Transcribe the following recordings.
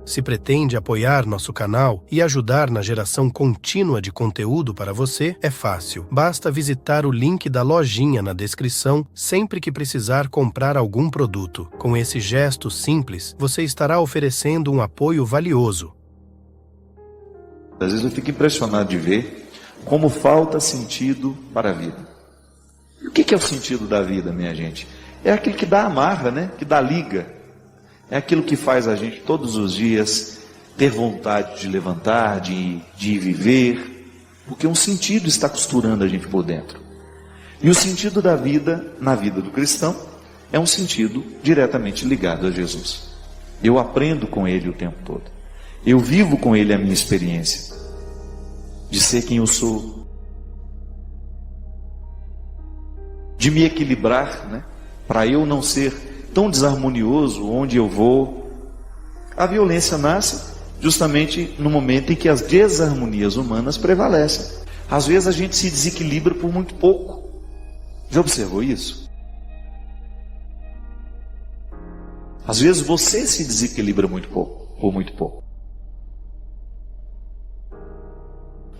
Se pretende apoiar nosso canal e ajudar na geração contínua de conteúdo para você, é fácil. Basta visitar o link da lojinha na descrição sempre que precisar comprar algum produto. Com esse gesto simples, você estará oferecendo um apoio valioso. Às vezes eu fico impressionado de ver como falta sentido para a vida. E o que é o sentido da vida, minha gente? É aquilo que dá amarra, né? Que dá liga. É aquilo que faz a gente todos os dias ter vontade de levantar, de viver, porque um sentido está costurando a gente por dentro. E o sentido da vida, na vida do cristão, é um sentido diretamente ligado a Jesus. Eu aprendo com Ele o tempo todo. Eu vivo com Ele a minha experiência de ser quem eu sou, de me equilibrar, né? Para eu não ser tão desarmonioso onde eu vou. A violência nasce justamente no momento em que as desarmonias humanas prevalecem. Às vezes a gente se desequilibra por muito pouco. Já observou isso? Às vezes você se desequilibra muito pouco, por muito pouco.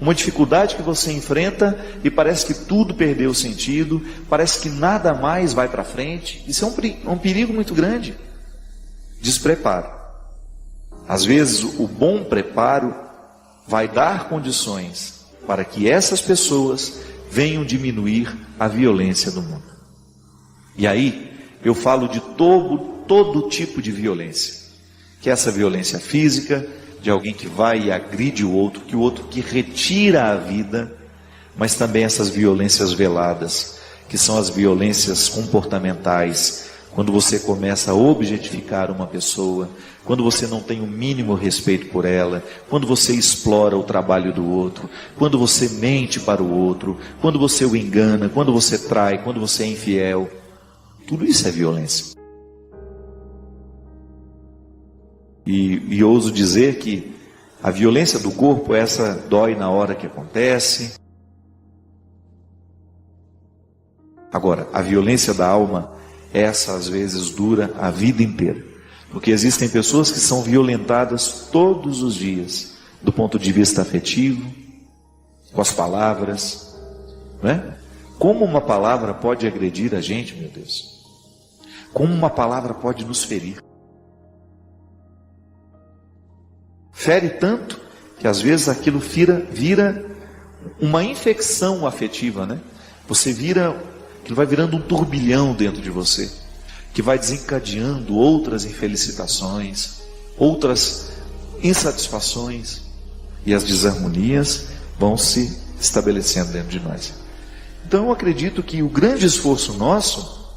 Uma dificuldade que você enfrenta e parece que tudo perdeu o sentido, parece que nada mais vai para frente. Isso é um perigo muito grande. Despreparo. Às vezes o bom preparo vai dar condições para que essas pessoas venham diminuir a violência do mundo. E aí eu falo de todo tipo de violência. Que é essa violência física, de alguém que vai e agride o outro que retira a vida, mas também essas violências veladas, que são as violências comportamentais, quando você começa a objetificar uma pessoa, quando você não tem o mínimo respeito por ela, quando você explora o trabalho do outro, quando você mente para o outro, quando você o engana, quando você trai, quando você é infiel. Tudo isso é violência. E ouso dizer que a violência do corpo, essa dói na hora que acontece. Agora, a violência da alma, essa às vezes dura a vida inteira. Porque existem pessoas que são violentadas todos os dias, do ponto de vista afetivo, com as palavras, não é? Como uma palavra pode agredir a gente, meu Deus? Como uma palavra pode nos ferir? Fere tanto que às vezes aquilo vira uma infecção afetiva, né? Aquilo vai virando um turbilhão dentro de você, que vai desencadeando outras infelicitações, outras insatisfações, e as desarmonias vão se estabelecendo dentro de nós. Então eu acredito que o grande esforço nosso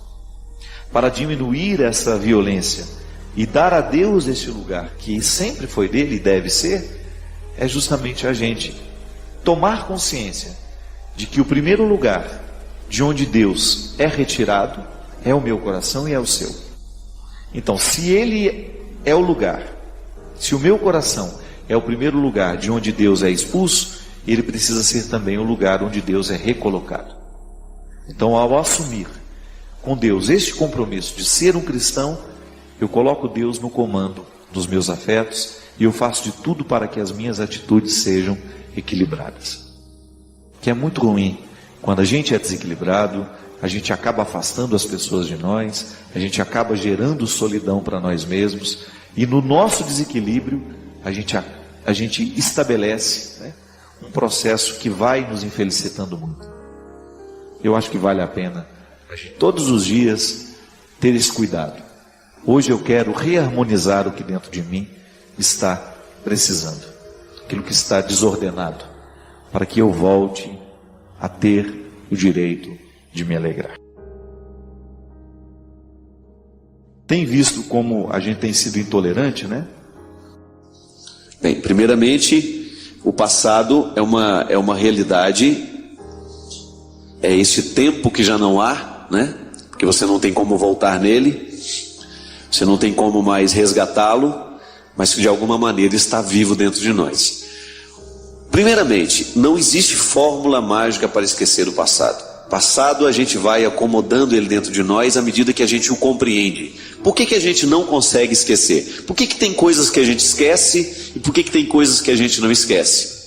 para diminuir essa violência e dar a Deus esse lugar que sempre foi dele e deve ser, é justamente a gente tomar consciência de que o primeiro lugar de onde Deus é retirado é o meu coração e é o seu. Então, se ele é o lugar, se o meu coração é o primeiro lugar de onde Deus é expulso, ele precisa ser também o lugar onde Deus é recolocado. Então, ao assumir com Deus este compromisso de ser um cristão, eu coloco Deus no comando dos meus afetos e eu faço de tudo para que as minhas atitudes sejam equilibradas. Que é muito ruim quando a gente é desequilibrado, a gente acaba afastando as pessoas de nós, a gente acaba gerando solidão para nós mesmos, e no nosso desequilíbrio a gente estabelece, né, um processo que vai nos infelicitando muito. Eu acho que vale a pena a gente todos os dias ter esse cuidado. Hoje eu quero reharmonizar o que dentro de mim está precisando, aquilo que está desordenado, para que eu volte a ter o direito de me alegrar. Tem visto como a gente tem sido intolerante, né? Bem, primeiramente, o passado é uma realidade, é este tempo que já não há, né? Porque você não tem como voltar nele, você não tem como mais resgatá-lo, mas que de alguma maneira está vivo dentro de nós. Primeiramente, não existe fórmula mágica para esquecer o passado. Passado a gente vai acomodando ele dentro de nós à medida que a gente o compreende. Por que a gente não consegue esquecer? Por que tem coisas que a gente esquece e por que tem coisas que a gente não esquece?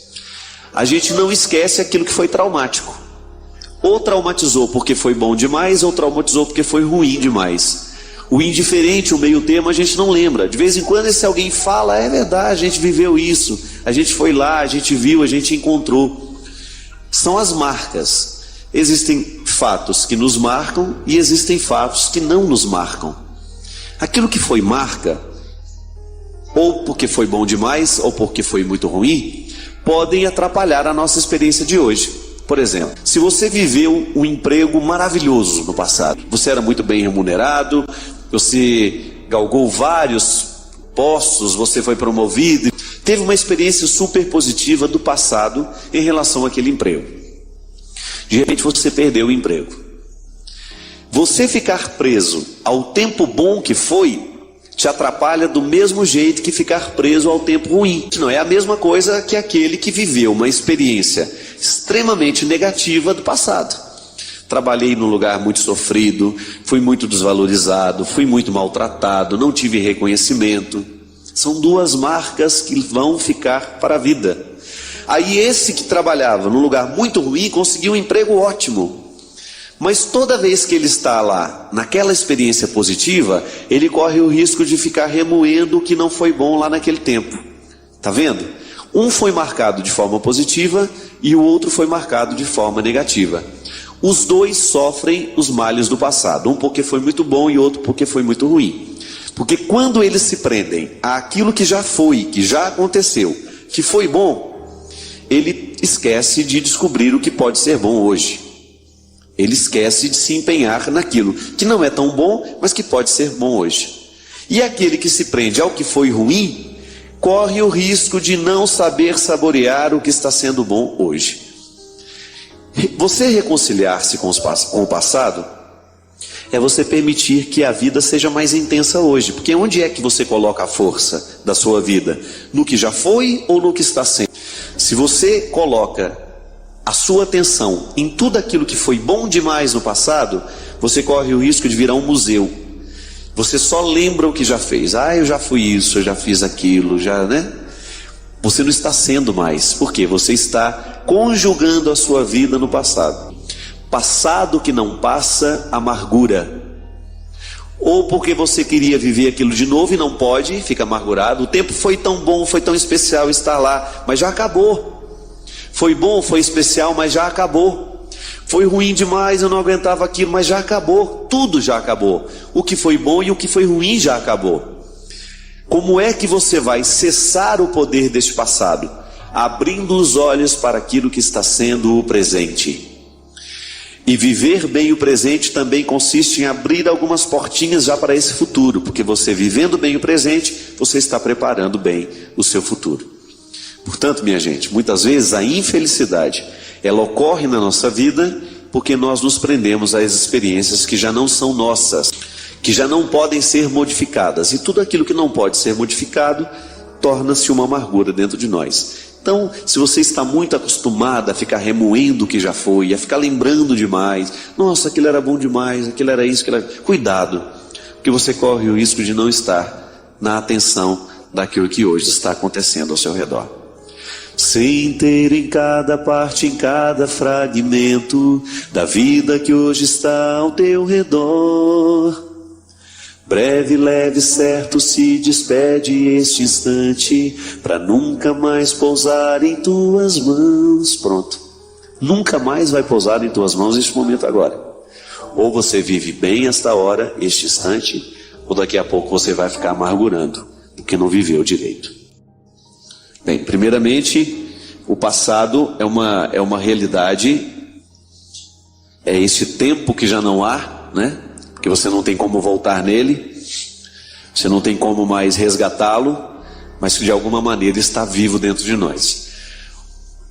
A gente não esquece aquilo que foi traumático. Ou traumatizou porque foi bom demais, ou traumatizou porque foi ruim demais. O indiferente, o meio termo, a gente não lembra. De vez em quando, se alguém fala, é verdade, a gente viveu isso, a gente foi lá, a gente viu, a gente encontrou. São as marcas. Existem fatos que nos marcam e existem fatos que não nos marcam. Aquilo que foi marca, ou porque foi bom demais, ou porque foi muito ruim, podem atrapalhar a nossa experiência de hoje. Por exemplo, se você viveu um emprego maravilhoso no passado, você era muito bem remunerado, você galgou vários postos, você foi promovido, teve uma experiência super positiva do passado em relação àquele emprego. De repente você perdeu o emprego. Você ficar preso ao tempo bom que foi, te atrapalha do mesmo jeito que ficar preso ao tempo ruim. Não é a mesma coisa que aquele que viveu uma experiência extremamente negativa do passado. Trabalhei num lugar muito sofrido, fui muito desvalorizado, fui muito maltratado, não tive reconhecimento. São duas marcas que vão ficar para a vida. Aí esse que trabalhava num lugar muito ruim conseguiu um emprego ótimo. Mas toda vez que ele está lá, naquela experiência positiva, ele corre o risco de ficar remoendo o que não foi bom lá naquele tempo. Tá vendo? Um foi marcado de forma positiva e o outro foi marcado de forma negativa. Os dois sofrem os males do passado, um porque foi muito bom e outro porque foi muito ruim. Porque quando eles se prendem àquilo que já foi, que já aconteceu, que foi bom, ele esquece de descobrir o que pode ser bom hoje. Ele esquece de se empenhar naquilo que não é tão bom, mas que pode ser bom hoje. E aquele que se prende ao que foi ruim, corre o risco de não saber saborear o que está sendo bom hoje. Você reconciliar-se com o passado é você permitir que a vida seja mais intensa hoje. Porque onde é que você coloca a força da sua vida? No que já foi ou no que está sendo? Se você coloca a sua atenção em tudo aquilo que foi bom demais no passado, você corre o risco de virar um museu. Você só lembra o que já fez. Eu já fui isso, eu já fiz aquilo, né? Você não está sendo mais. Por quê? Você está conjugando a sua vida no passado. Passado que não passa, amargura. Ou porque você queria viver aquilo de novo e não pode, fica amargurado. O tempo foi tão bom, foi tão especial estar lá, mas já acabou. Foi bom, foi especial, mas já acabou. Foi ruim demais, eu não aguentava aquilo, mas já acabou. Tudo já acabou. O que foi bom e o que foi ruim já acabou. Como é que você vai cessar o poder deste passado? Abrindo os olhos para aquilo que está sendo o presente. E viver bem o presente também consiste em abrir algumas portinhas já para esse futuro. Porque você vivendo bem o presente, você está preparando bem o seu futuro. Portanto, minha gente, muitas vezes a infelicidade, ela ocorre na nossa vida porque nós nos prendemos às experiências que já não são nossas, que já não podem ser modificadas. E tudo aquilo que não pode ser modificado, torna-se uma amargura dentro de nós. Então, se você está muito acostumado a ficar remoendo o que já foi, a ficar lembrando demais, nossa, aquilo era bom demais, aquilo era isso, aquilo era... Cuidado, porque você corre o risco de não estar na atenção daquilo que hoje está acontecendo ao seu redor. Sem ter em cada parte, em cada fragmento da vida que hoje está ao teu redor. Breve, leve, certo, se despede este instante, para nunca mais pousar em tuas mãos. Pronto. Nunca mais vai pousar em tuas mãos este momento agora. Ou você vive bem esta hora, este instante, ou daqui a pouco você vai ficar amargurando, porque não viveu direito. Bem, primeiramente, o passado é uma realidade, é este tempo que já não há, né? Porque você não tem como voltar nele, você não tem como mais resgatá-lo, mas que de alguma maneira está vivo dentro de nós.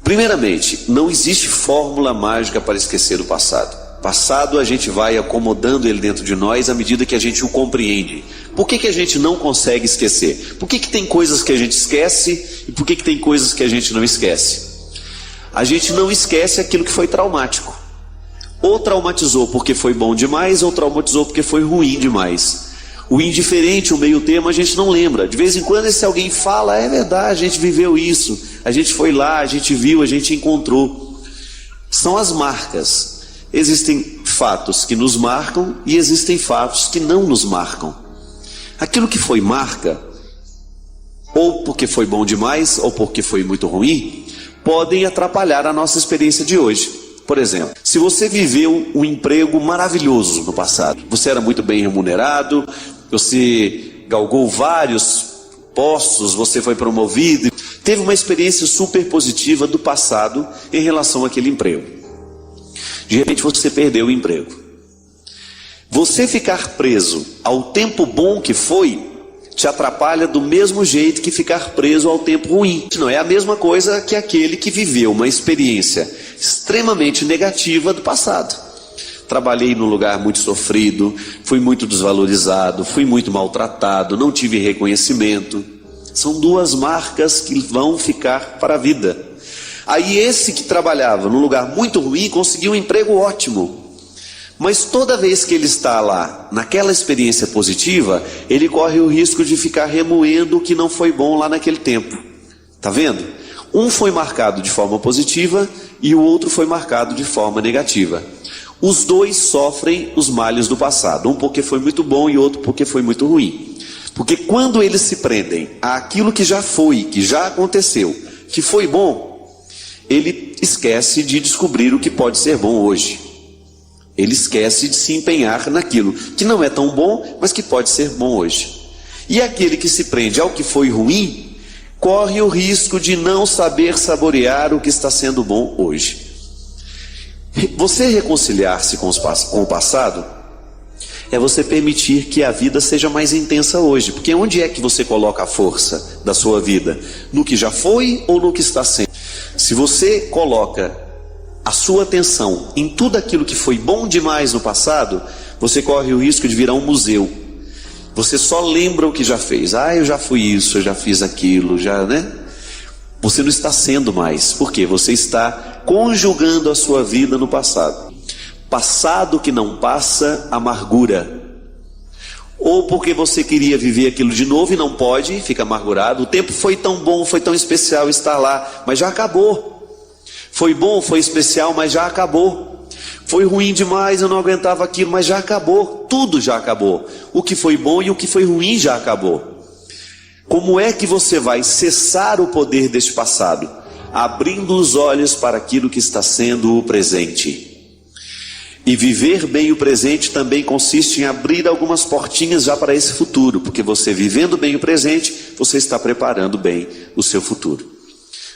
Primeiramente, não existe fórmula mágica para esquecer o passado. Passado a gente vai acomodando ele dentro de nós à medida que a gente o compreende. Por que a gente não consegue esquecer? Por que tem coisas que a gente esquece e por que tem coisas que a gente não esquece? A gente não esquece aquilo que foi traumático. Ou traumatizou porque foi bom demais, ou traumatizou porque foi ruim demais. O indiferente, o meio termo, a gente não lembra. De vez em quando esse alguém fala, é verdade, a gente viveu isso, a gente foi lá, a gente viu, a gente encontrou. São as marcas. Existem fatos que nos marcam e existem fatos que não nos marcam. Aquilo que foi marca, ou porque foi bom demais, ou porque foi muito ruim, podem atrapalhar a nossa experiência de hoje. Por exemplo, se você viveu um emprego maravilhoso no passado, você era muito bem remunerado, você galgou vários postos, você foi promovido, teve uma experiência super positiva do passado em relação àquele emprego. De repente você perdeu o emprego. Você ficar preso ao tempo bom que foi, te atrapalha do mesmo jeito que ficar preso ao tempo ruim. Não é a mesma coisa que aquele que viveu uma experiência extremamente negativa do passado. Trabalhei num lugar muito sofrido, fui muito desvalorizado, fui muito maltratado, não tive reconhecimento. São duas marcas que vão ficar para a vida. Aí esse que trabalhava num lugar muito ruim conseguiu um emprego ótimo. Mas toda vez que ele está lá, naquela experiência positiva, ele corre o risco de ficar remoendo o que não foi bom lá naquele tempo. Tá vendo? Um foi marcado de forma positiva e o outro foi marcado de forma negativa. Os dois sofrem os males do passado, um porque foi muito bom e outro porque foi muito ruim. Porque quando eles se prendem àquilo que já foi, que já aconteceu, que foi bom, ele esquece de descobrir o que pode ser bom hoje. Ele esquece de se empenhar naquilo que não é tão bom, mas que pode ser bom hoje. E aquele que se prende ao que foi ruim, corre o risco de não saber saborear o que está sendo bom hoje. Você reconciliar-se com o passado é você permitir que a vida seja mais intensa hoje. Porque onde é que você coloca a força da sua vida? No que já foi ou no que está sendo? Se você coloca a sua atenção em tudo aquilo que foi bom demais no passado, você corre o risco de virar um museu. Você só lembra o que já fez. Eu já fui isso, eu já fiz aquilo, né? Você não está sendo mais. Por quê? Você está conjugando a sua vida no passado. Passado que não passa, amargura. Ou porque você queria viver aquilo de novo e não pode, fica amargurado. O tempo foi tão bom, foi tão especial estar lá, mas já acabou. Foi bom, foi especial, mas já acabou. Foi ruim demais, eu não aguentava aquilo, mas já acabou. Tudo já acabou. O que foi bom e o que foi ruim já acabou. Como é que você vai cessar o poder deste passado? Abrindo os olhos para aquilo que está sendo o presente. E viver bem o presente também consiste em abrir algumas portinhas já para esse futuro. Porque você vivendo bem o presente, você está preparando bem o seu futuro.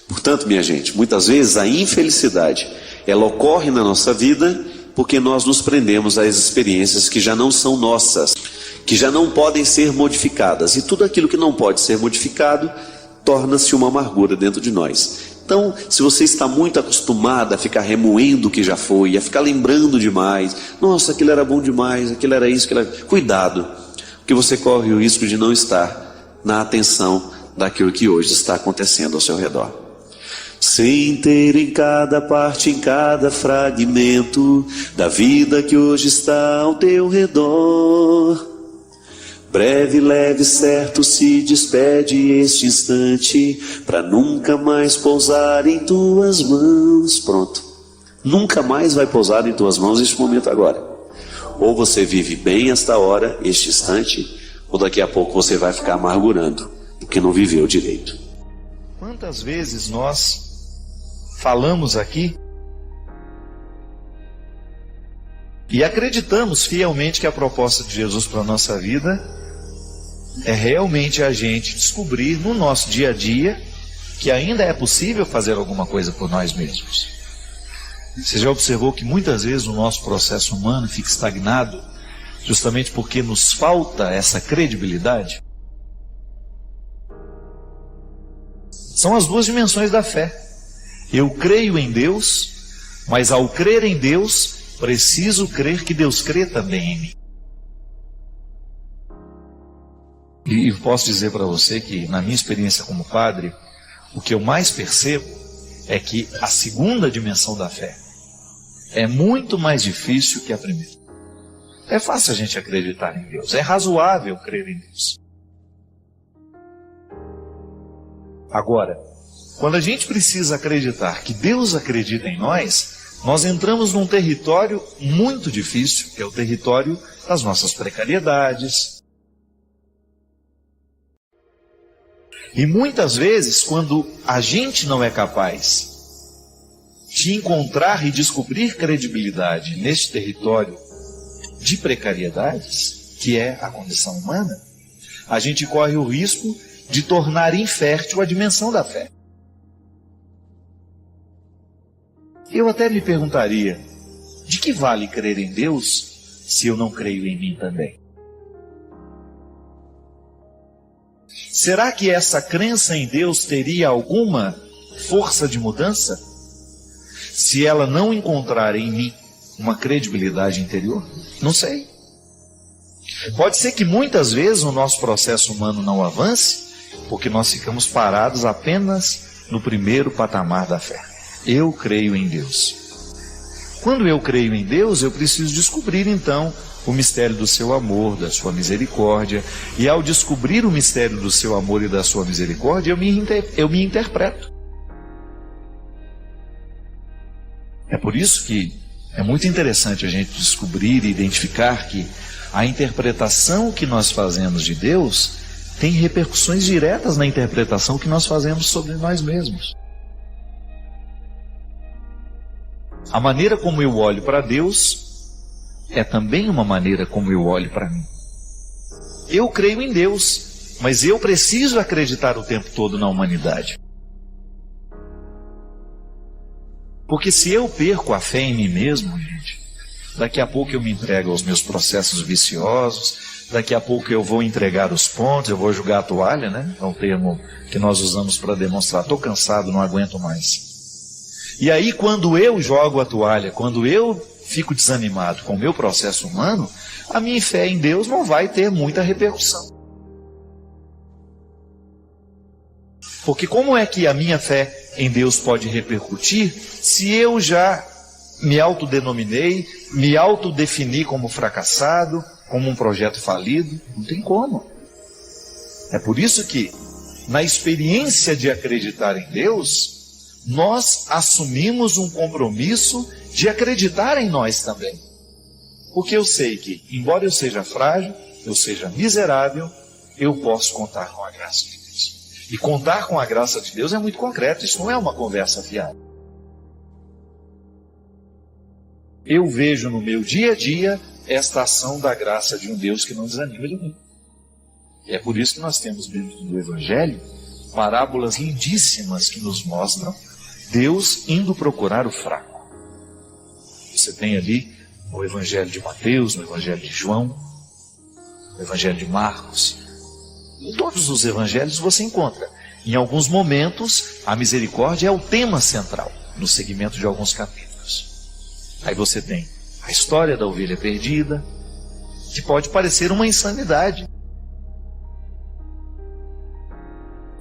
Portanto, minha gente, muitas vezes a infelicidade, ela ocorre na nossa vida porque nós nos prendemos às experiências que já não são nossas, que já não podem ser modificadas. E tudo aquilo que não pode ser modificado, torna-se uma amargura dentro de nós. Então, se você está muito acostumado a ficar remoendo o que já foi, a ficar lembrando demais, nossa, aquilo era bom demais, aquilo era isso, aquilo era... Cuidado, porque você corre o risco de não estar na atenção daquilo que hoje está acontecendo ao seu redor. Sem ter em cada parte, em cada fragmento da vida que hoje está ao teu redor. Breve, leve, certo, se despede este instante, para nunca mais pousar em tuas mãos. Pronto. Nunca mais vai pousar em tuas mãos este momento agora. Ou você vive bem esta hora, este instante, ou daqui a pouco você vai ficar amargurando, porque não viveu direito. Quantas vezes nós falamos aqui e acreditamos fielmente que a proposta de Jesus para a nossa vida é realmente a gente descobrir no nosso dia a dia que ainda é possível fazer alguma coisa por nós mesmos. Você já observou que muitas vezes o nosso processo humano fica estagnado justamente porque nos falta essa credibilidade? São as duas dimensões da fé. Eu creio em Deus, mas ao crer em Deus, preciso crer que Deus crê também em mim. E posso dizer para você que, na minha experiência como padre, o que eu mais percebo é que a segunda dimensão da fé é muito mais difícil que a primeira. É fácil a gente acreditar em Deus, é razoável crer em Deus. Agora, quando a gente precisa acreditar que Deus acredita em nós entramos num território muito difícil, que é o território das nossas precariedades. E muitas vezes, quando a gente não é capaz de encontrar e descobrir credibilidade neste território de precariedades, que é a condição humana, a gente corre o risco de tornar infértil a dimensão da fé. Eu até me perguntaria, de que vale crer em Deus se eu não creio em mim também? Será que essa crença em Deus teria alguma força de mudança se ela não encontrar em mim uma credibilidade interior? Não sei. Pode ser que muitas vezes o nosso processo humano não avance, porque nós ficamos parados apenas no primeiro patamar da fé. Eu creio em Deus. Quando eu creio em Deus, eu preciso descobrir então o mistério do seu amor, da sua misericórdia. E ao descobrir o mistério do seu amor e da sua misericórdia, eu me interpreto. É por isso que é muito interessante a gente descobrir e identificar que a interpretação que nós fazemos de Deus tem repercussões diretas na interpretação que nós fazemos sobre nós mesmos. A maneira como eu olho para Deus é também uma maneira como eu olho para mim. Eu creio em Deus, mas eu preciso acreditar o tempo todo na humanidade. Porque se eu perco a fé em mim mesmo, gente, daqui a pouco eu me entrego aos meus processos viciosos, daqui a pouco eu vou entregar os pontos, eu vou jogar a toalha, né? É um termo que nós usamos para demonstrar, estou cansado, não aguento mais. E aí quando eu jogo a toalha, quando eu fico desanimado com o meu processo humano, a minha fé em Deus não vai ter muita repercussão. Porque como é que a minha fé em Deus pode repercutir se eu já me autodenominei, me autodefini como fracassado, como um projeto falido? Não tem como. É por isso que, na experiência de acreditar em Deus, nós assumimos um compromisso de acreditar em nós também. Porque eu sei que, embora eu seja frágil, eu seja miserável, eu posso contar com a graça de Deus. E contar com a graça de Deus é muito concreto, isso não é uma conversa fiada. Eu vejo no meu dia a dia esta ação da graça de um Deus que não desanima de mim. E é por isso que nós temos dentro do Evangelho parábolas lindíssimas que nos mostram Deus indo procurar o fraco. Você tem ali no Evangelho de Mateus, no Evangelho de João, no Evangelho de Marcos. Em todos os evangelhos você encontra. Em alguns momentos, a misericórdia é o tema central, no segmento de alguns capítulos. Aí você tem a história da ovelha perdida, que pode parecer uma insanidade.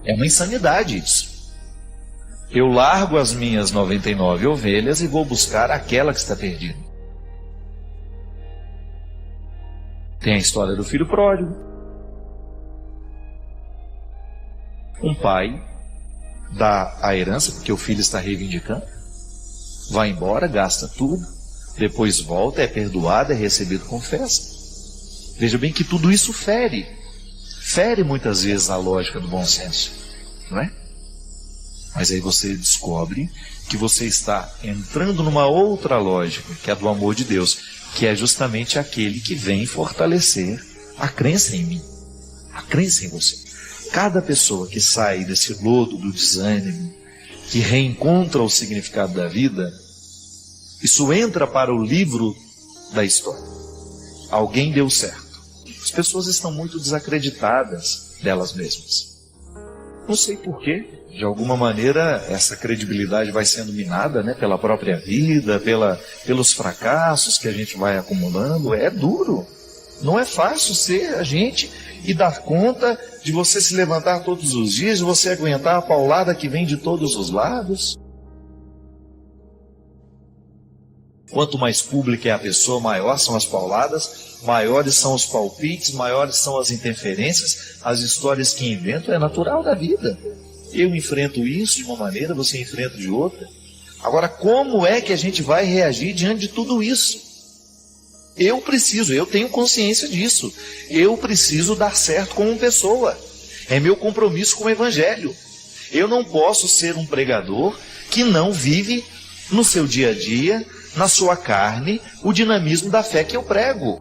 É uma insanidade isso. Eu largo as minhas 99 ovelhas e vou buscar aquela que está perdida. Tem a história do filho pródigo. Um pai dá a herança porque o filho está reivindicando, vai embora, gasta tudo, depois volta, é perdoado, é recebido com festa. Veja bem que tudo isso fere muitas vezes a lógica do bom senso, não é? Mas aí você descobre que você está entrando numa outra lógica, que é a do amor de Deus, que é justamente aquele que vem fortalecer a crença em mim, a crença em você. Cada pessoa que sai desse lodo do desânimo, que reencontra o significado da vida, isso entra para o livro da história. Alguém deu certo. As pessoas estão muito desacreditadas delas mesmas. Não sei porquê. De alguma maneira, essa credibilidade vai sendo minada, né, pela própria vida, pelos fracassos que a gente vai acumulando. É duro. Não é fácil ser a gente e dar conta de você se levantar todos os dias, de você aguentar a paulada que vem de todos os lados. Quanto mais pública é a pessoa, maior são as pauladas, maiores são os palpites, maiores são as interferências, as histórias que inventam. É natural da vida. Eu enfrento isso de uma maneira, você enfrenta de outra. Agora, como é que a gente vai reagir diante de tudo isso? Eu tenho consciência disso. Eu preciso dar certo como pessoa. É meu compromisso com o Evangelho. Eu não posso ser um pregador que não vive no seu dia a dia, na sua carne, o dinamismo da fé que eu prego.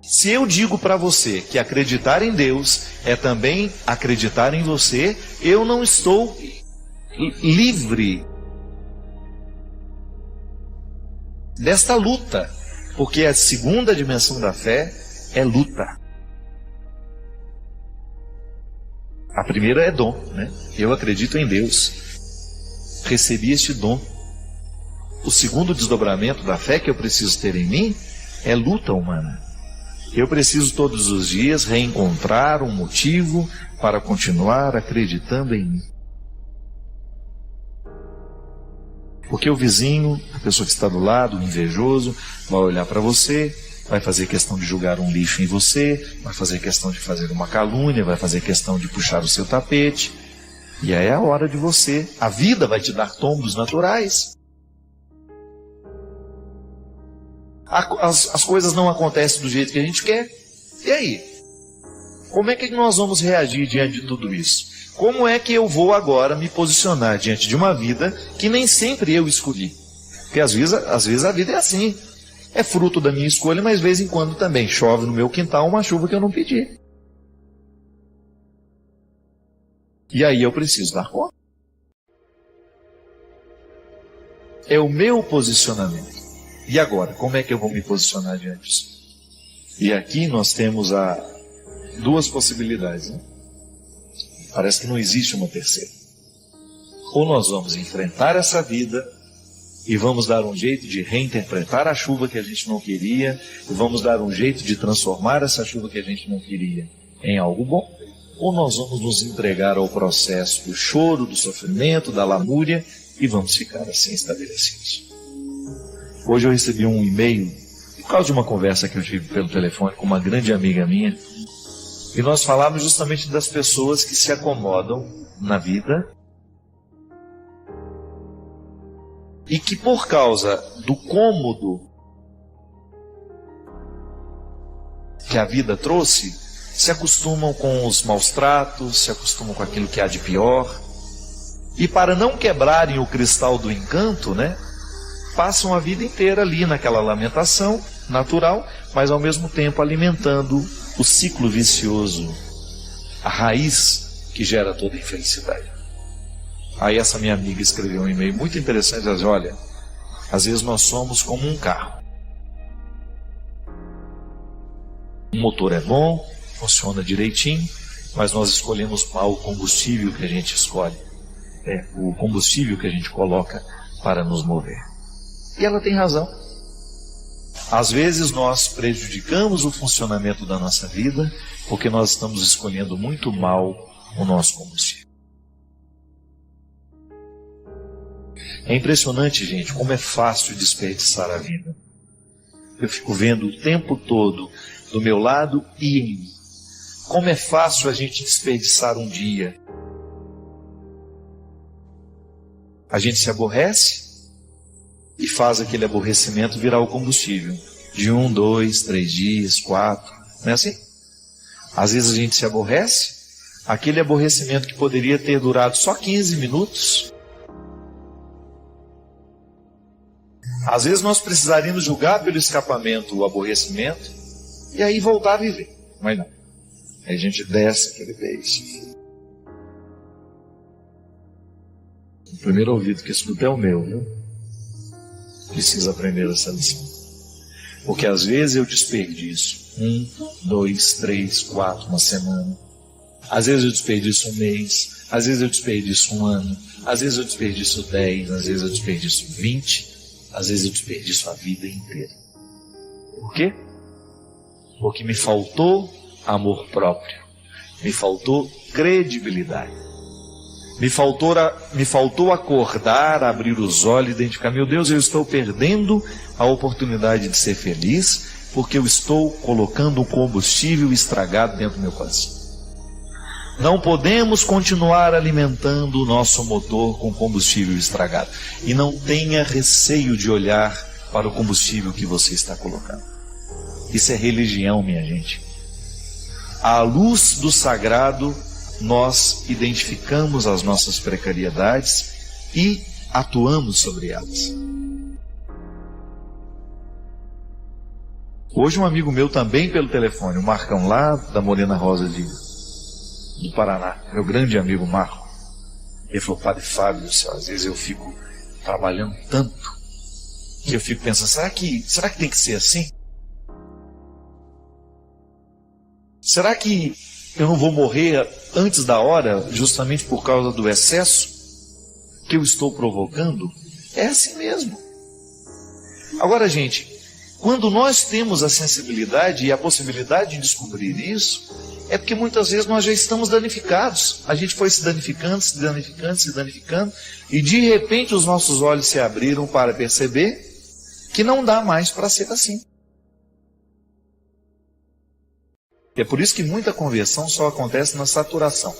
Se eu digo para você que acreditar em Deus é também acreditar em você, eu não estou livre desta luta, porque a segunda dimensão da fé é luta. A primeira é dom, né? Eu acredito em Deus, recebi este dom. O segundo desdobramento da fé que eu preciso ter em mim é luta humana. Eu preciso todos os dias reencontrar um motivo para continuar acreditando em mim. Porque o vizinho, a pessoa que está do lado, o invejoso, vai olhar para você, vai fazer questão de julgar um lixo em você, vai fazer questão de fazer uma calúnia, vai fazer questão de puxar o seu tapete. E aí é a hora de você. A vida vai te dar tombos naturais. As coisas não acontecem do jeito que a gente quer. E aí? Como é que nós vamos reagir diante de tudo isso? Como é que eu vou agora me posicionar diante de uma vida que nem sempre eu escolhi? Porque às vezes a vida é assim. É fruto da minha escolha, mas de vez em quando também chove no meu quintal uma chuva que eu não pedi. E aí eu preciso dar conta. É o meu posicionamento. E agora, como é que eu vou me posicionar diante disso? E aqui nós temos duas possibilidades, né? Parece que não existe uma terceira. Ou nós vamos enfrentar essa vida e vamos dar um jeito de reinterpretar a chuva que a gente não queria, e vamos dar um jeito de transformar essa chuva que a gente não queria em algo bom, ou nós vamos nos entregar ao processo do choro, do sofrimento, da lamúria, e vamos ficar assim estabelecidos. Hoje eu recebi um e-mail, por causa de uma conversa que eu tive pelo telefone com uma grande amiga minha, e nós falamos justamente das pessoas que se acomodam na vida e que por causa do cômodo que a vida trouxe, se acostumam com os maus tratos, se acostumam com aquilo que há de pior, e para não quebrarem o cristal do encanto, né, passam a vida inteira ali naquela lamentação natural, mas ao mesmo tempo alimentando o ciclo vicioso, a raiz que gera toda a infelicidade. Aí essa minha amiga escreveu um e-mail muito interessante, ela diz, olha, às vezes nós somos como um carro. O motor é bom, funciona direitinho, mas nós escolhemos mal o combustível que a gente escolhe. É o combustível que a gente coloca para nos mover. E ela tem razão. Às vezes nós prejudicamos o funcionamento da nossa vida porque nós estamos escolhendo muito mal o nosso combustível. É impressionante, gente, como é fácil desperdiçar a vida. Eu fico vendo o tempo todo do meu lado e em mim. Como é fácil a gente desperdiçar um dia. A gente se aborrece e faz aquele aborrecimento virar o combustível. De 1, 2, 3 dias, 4. Não é assim? Às vezes a gente se aborrece, aquele aborrecimento que poderia ter durado só 15 minutos. Às vezes nós precisaríamos julgar pelo escapamento o aborrecimento e aí voltar a viver. Mas não. Aí a gente desce aquele beijo. O primeiro ouvido que escuta é o meu, viu? Preciso aprender essa lição. Porque às vezes eu desperdiço 1, 2, 3, 4, uma semana. Às vezes eu desperdiço um mês. Às vezes eu desperdiço um ano. Às vezes eu desperdiço 10. Às vezes eu desperdiço 20. Às vezes eu desperdiço a vida inteira. Por quê? Porque me faltou amor próprio. Me faltou credibilidade. Me faltou acordar, abrir os olhos e identificar, meu Deus, eu estou perdendo a oportunidade de ser feliz, porque eu estou colocando um combustível estragado dentro do meu coração. Não podemos continuar alimentando o nosso motor com combustível estragado. E não tenha receio de olhar para o combustível que você está colocando. Isso é religião, minha gente. À luz do sagrado, nós identificamos as nossas precariedades e atuamos sobre elas. Hoje um amigo meu também pelo telefone, o Marcão lá da Morena Rosa do Paraná, meu grande amigo Marco, ele falou, Padre Fábio do céu, às vezes eu fico trabalhando tanto, que eu fico pensando, será que tem que ser assim? Será que eu não vou morrer antes da hora, justamente por causa do excesso que eu estou provocando? É assim mesmo. Agora, gente, quando nós temos a sensibilidade e a possibilidade de descobrir isso, é porque muitas vezes nós já estamos danificados. A gente foi se danificando, e de repente os nossos olhos se abriram para perceber que não dá mais para ser assim. É por isso que muita conversão só acontece na saturação,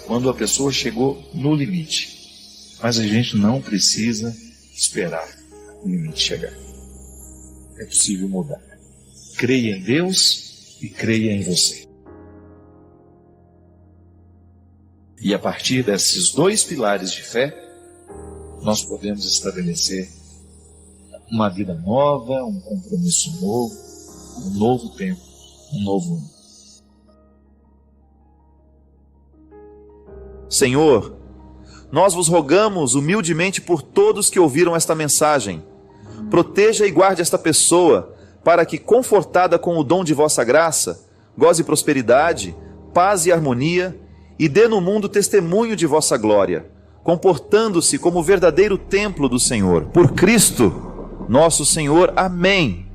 quando a pessoa chegou no limite. Mas a gente não precisa esperar o limite chegar. É possível mudar. Creia em Deus e creia em você. E a partir desses dois pilares de fé, nós podemos estabelecer uma vida nova, um compromisso novo, um novo tempo, um novo mundo. Senhor, nós vos rogamos humildemente por todos que ouviram esta mensagem. Proteja e guarde esta pessoa, para que, confortada com o dom de vossa graça, goze prosperidade, paz e harmonia, e dê no mundo testemunho de vossa glória, comportando-se como verdadeiro templo do Senhor. Por Cristo, nosso Senhor. Amém.